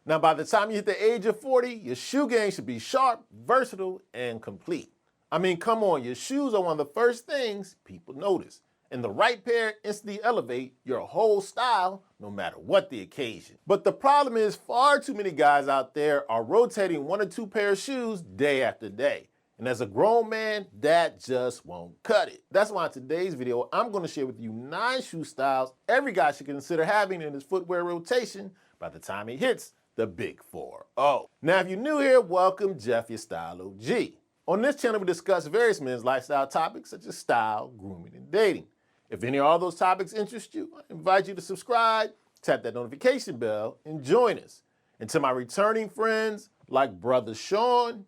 Now, by the time you hit the age of 40, your shoe game should be sharp, versatile, and complete. I mean, come on, your shoes are one of the first things people notice. And the right pair instantly elevate your whole style, no matter what the occasion. But the problem is far too many guys out there are rotating 1 or 2 pairs of shoes day after day. And as a grown man, that just won't cut it. That's why in today's video, I'm gonna share with you 9 shoe styles every guy should consider having in his footwear rotation by the time he hits the big 4-0. Now, if you're new here, welcome, Jeff, your Style O.G. On this channel, we discuss various men's lifestyle topics such as style, grooming, and dating. If any of all those topics interest you, I invite you to subscribe, tap that notification bell, and join us. And to my returning friends, like Brother Sean,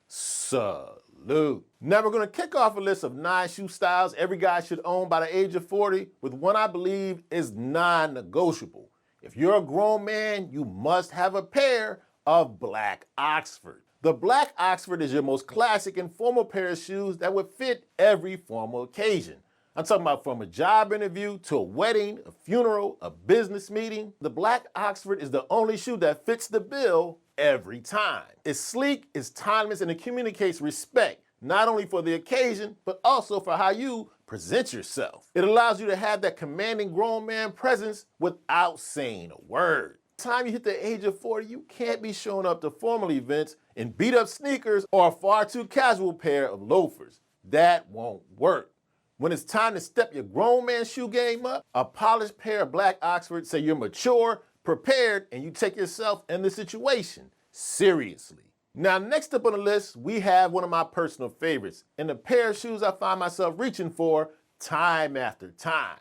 salute. Now we're gonna kick off a list of 9 shoe styles every guy should own by the age of 40 with one I believe is non-negotiable. If you're a grown man, you must have a pair of black Oxford. The black Oxford is your most classic and formal pair of shoes that would fit every formal occasion. I'm talking about from a job interview to a wedding, a funeral, a business meeting. The black Oxford is the only shoe that fits the bill every time. It's sleek, it's timeless, and it communicates respect, not only for the occasion, but also for how you present yourself. It allows you to have that commanding grown man presence without saying a word. By the time you hit the age of 40, you can't be showing up to formal events in beat up sneakers or a far too casual pair of loafers. That won't work. When it's time to step your grown man shoe game up, a polished pair of black Oxford say you're mature, prepared, and you take yourself and the situation seriously. Now, next up on the list, we have one of my personal favorites, and a pair of shoes I find myself reaching for time after time.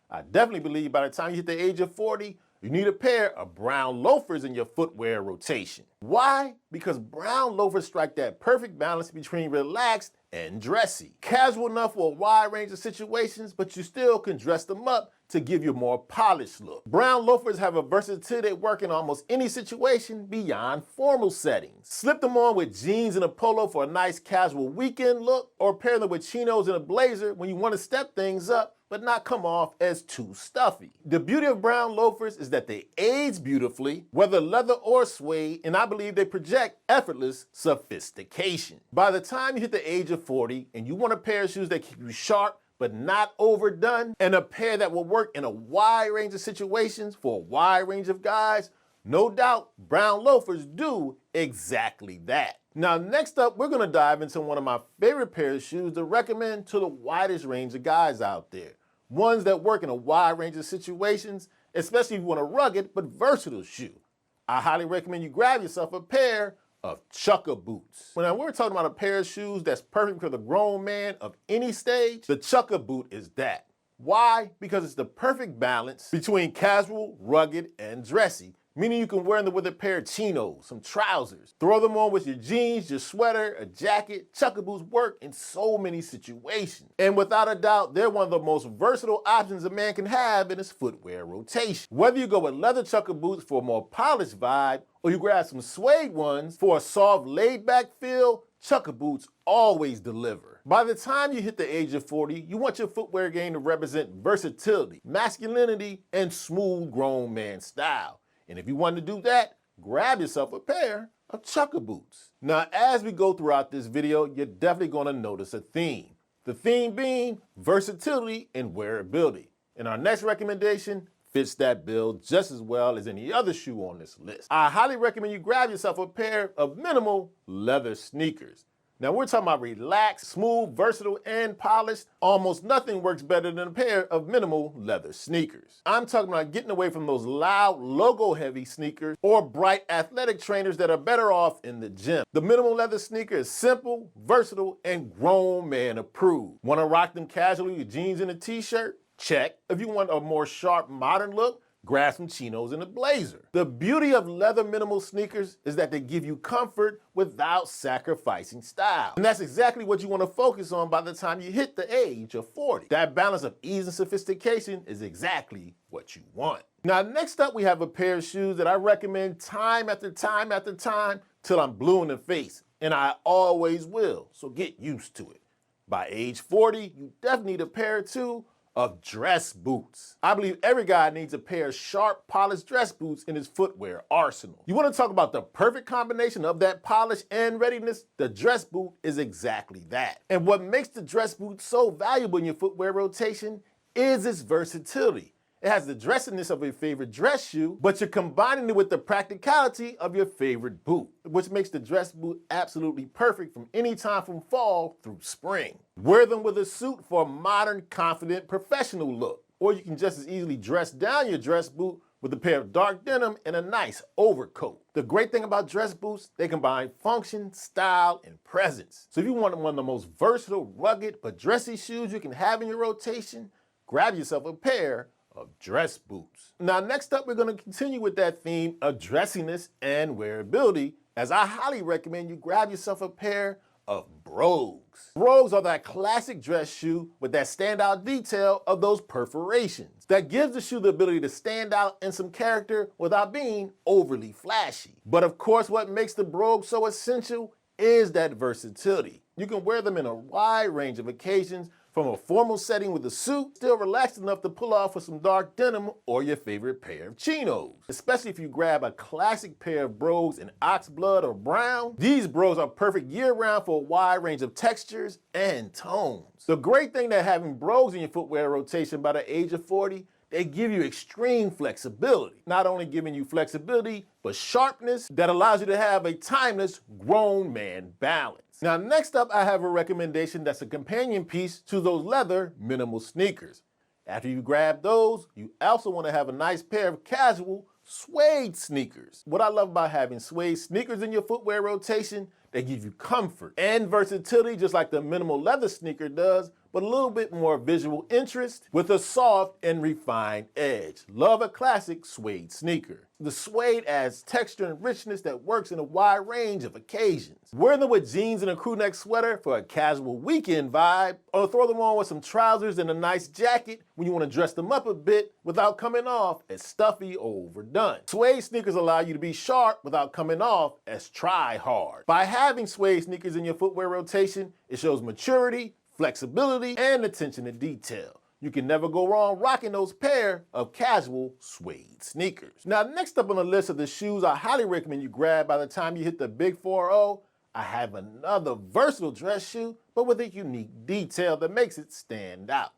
I definitely believe by the time you hit the age of 40, you need a pair of brown loafers in your footwear rotation. Why? Because brown loafers strike that perfect balance between relaxed and dressy. Casual enough for a wide range of situations, but you still can dress them up to give you a more polished look. Brown loafers have a versatility that work in almost any situation beyond formal settings. Slip them on with jeans and a polo for a nice casual weekend look, or pair them with chinos and a blazer when you want to step things up but not come off as too stuffy. The beauty of brown loafers is that they age beautifully, whether leather or suede, and I believe they project effortless sophistication. By the time you hit the age of 40 and you want a pair of shoes that keep you sharp but not overdone, and a pair that will work in a wide range of situations for a wide range of guys, no doubt brown loafers do exactly that. Now, next up, we're gonna dive into one of my favorite pairs of shoes to recommend to the widest range of guys out there. Ones that work in a wide range of situations, especially if you want a rugged but versatile shoe. I highly recommend you grab yourself a pair of chukka boots. When we're talking about a pair of shoes that's perfect for the grown man of any stage, the chukka boot is that. Why? Because it's the perfect balance between casual, rugged, and dressy, meaning you can wear them with a pair of chinos, some trousers. Throw them on with your jeans, your sweater, a jacket. Chukka boots work in so many situations. And without a doubt, they're one of the most versatile options a man can have in his footwear rotation. Whether you go with leather chukka boots for a more polished vibe, or you grab some suede ones for a soft, laid-back feel, chukka boots always deliver. By the time you hit the age of 40, you want your footwear game to represent versatility, masculinity, and smooth grown man style. And if you want to do that, grab yourself a pair of chukka boots. Now, as we go throughout this video, you're definitely going to notice a theme. The theme being versatility and wearability. And our next recommendation fits that bill just as well as any other shoe on this list. I highly recommend you grab yourself a pair of minimal leather sneakers. Now, we're talking about relaxed, smooth, versatile, and polished. Almost nothing works better than a pair of minimal leather sneakers. I'm talking about getting away from those loud, logo-heavy sneakers or bright athletic trainers that are better off in the gym. The minimal leather sneaker is simple, versatile, and grown man approved. Want to rock them casually with jeans and a t-shirt? Check. If you want a more sharp, modern look, grab some chinos and a blazer. The beauty of leather minimal sneakers is that they give you comfort without sacrificing style. And that's exactly what you want to focus on by the time you hit the age of 40. That balance of ease and sophistication is exactly what you want. Now, next up, we have a pair of shoes that I recommend time after time after time till I'm blue in the face, and I always will, so get used to it. By age 40, you definitely need a pair or two of dress boots. I believe every guy needs a pair of sharp, polished dress boots in his footwear arsenal. You want to talk about the perfect combination of that polish and readiness? The dress boot is exactly that. And what makes the dress boot so valuable in your footwear rotation is its versatility. It has the dressiness of your favorite dress shoe, but you're combining it with the practicality of your favorite boot, which makes the dress boot absolutely perfect from any time from fall through spring. Wear them with a suit for a modern, confident, professional look. Or you can just as easily dress down your dress boot with a pair of dark denim and a nice overcoat. The great thing about dress boots, they combine function, style, and presence. So if you want one of the most versatile, rugged, but dressy shoes you can have in your rotation, grab yourself a pair of dress boots. Now, next up, we're going to continue with that theme of dressiness and wearability, as I highly recommend you grab yourself a pair of brogues. Brogues are that classic dress shoe with that standout detail of those perforations that gives the shoe the ability to stand out in some character without being overly flashy. But of course, what makes the brogue so essential is that versatility. You can wear them in a wide range of occasions, from a formal setting with a suit, still relaxed enough to pull off with some dark denim or your favorite pair of chinos. Especially if you grab a classic pair of brogues in oxblood or brown. These brogues are perfect year-round for a wide range of textures and tones. The great thing that having brogues in your footwear rotation by the age of 40, they give you extreme flexibility. Not only giving you flexibility, but sharpness that allows you to have a timeless grown man balance. Now, next up, I have a recommendation that's a companion piece to those leather minimal sneakers. After you grab those, you also want to have a nice pair of casual suede sneakers. What I love about having suede sneakers in your footwear rotation, they give you comfort and versatility just like the minimal leather sneaker does, but a little bit more visual interest with a soft and refined edge. Love a classic suede sneaker. The suede adds texture and richness that works in a wide range of occasions. Wear them with jeans and a crew neck sweater for a casual weekend vibe, or throw them on with some trousers and a nice jacket when you want to dress them up a bit without coming off as stuffy or overdone. Suede sneakers allow you to be sharp without coming off as try hard. By having suede sneakers in your footwear rotation, it shows maturity, flexibility, and attention to detail. You can never go wrong rocking those pair of casual suede sneakers. Now, next up on the list of the shoes I highly recommend you grab by the time you hit the big 4-0, I have another versatile dress shoe, but with a unique detail that makes it stand out.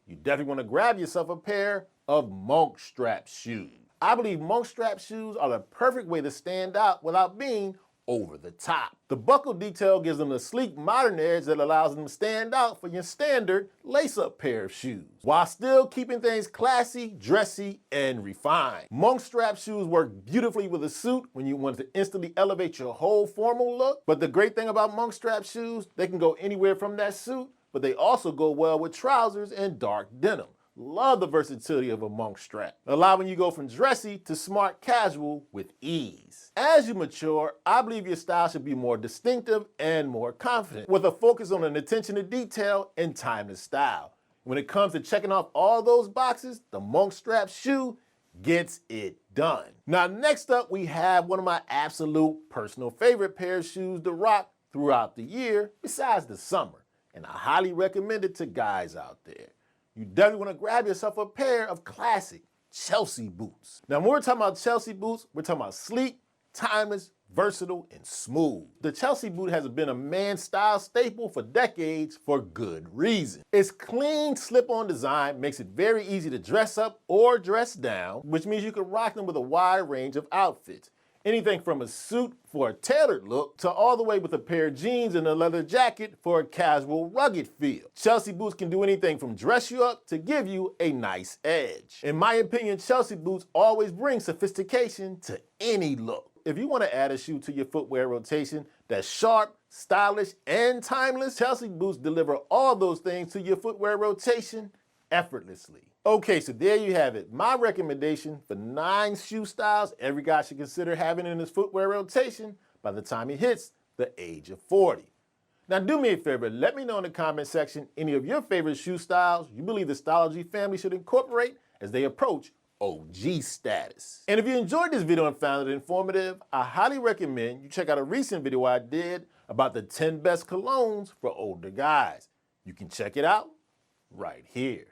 You definitely want to grab yourself a pair of monk strap shoes. I believe monk strap shoes are the perfect way to stand out without being over the top. The buckle detail gives them the sleek modern edge that allows them to stand out for your standard lace-up pair of shoes, while still keeping things classy, dressy, and refined. Monk strap shoes work beautifully with a suit when you want to instantly elevate your whole formal look. But the great thing about monk strap shoes, they can go anywhere from that suit, but they also go well with trousers and dark denim. Love the versatility of a monk strap, allowing you to go from dressy to smart casual with ease. As you mature, I believe your style should be more distinctive and more confident, with a focus on an attention to detail and timeless style. When it comes to checking off all those boxes, the monk strap shoe gets it done. Now, next up, we have one of my absolute personal favorite pair of shoes to rock throughout the year, besides the summer, and I highly recommend it to guys out there. You definitely want to grab yourself a pair of classic Chelsea boots. Now, when we're talking about Chelsea boots, we're talking about sleek, timeless, versatile, and smooth. The Chelsea boot has been a man's style staple for decades for good reason. Its clean slip-on design makes it very easy to dress up or dress down, which means you can rock them with a wide range of outfits. Anything from a suit for a tailored look to all the way with a pair of jeans and a leather jacket for a casual, rugged feel. Chelsea boots can do anything from dress you up to give you a nice edge. In my opinion, Chelsea boots always bring sophistication to any look. If you want to add a shoe to your footwear rotation that's sharp, stylish, and timeless, Chelsea boots deliver all those things to your footwear rotation effortlessly. Okay, so there you have it. My recommendation for 9 shoe styles every guy should consider having in his footwear rotation by the time he hits the age of 40. Now, do me a favor, let me know in the comment section any of your favorite shoe styles you believe the Style O.G family should incorporate as they approach OG status. And if you enjoyed this video and found it informative, I highly recommend you check out a recent video I did about the 10 best colognes for older guys. You can check it out right here.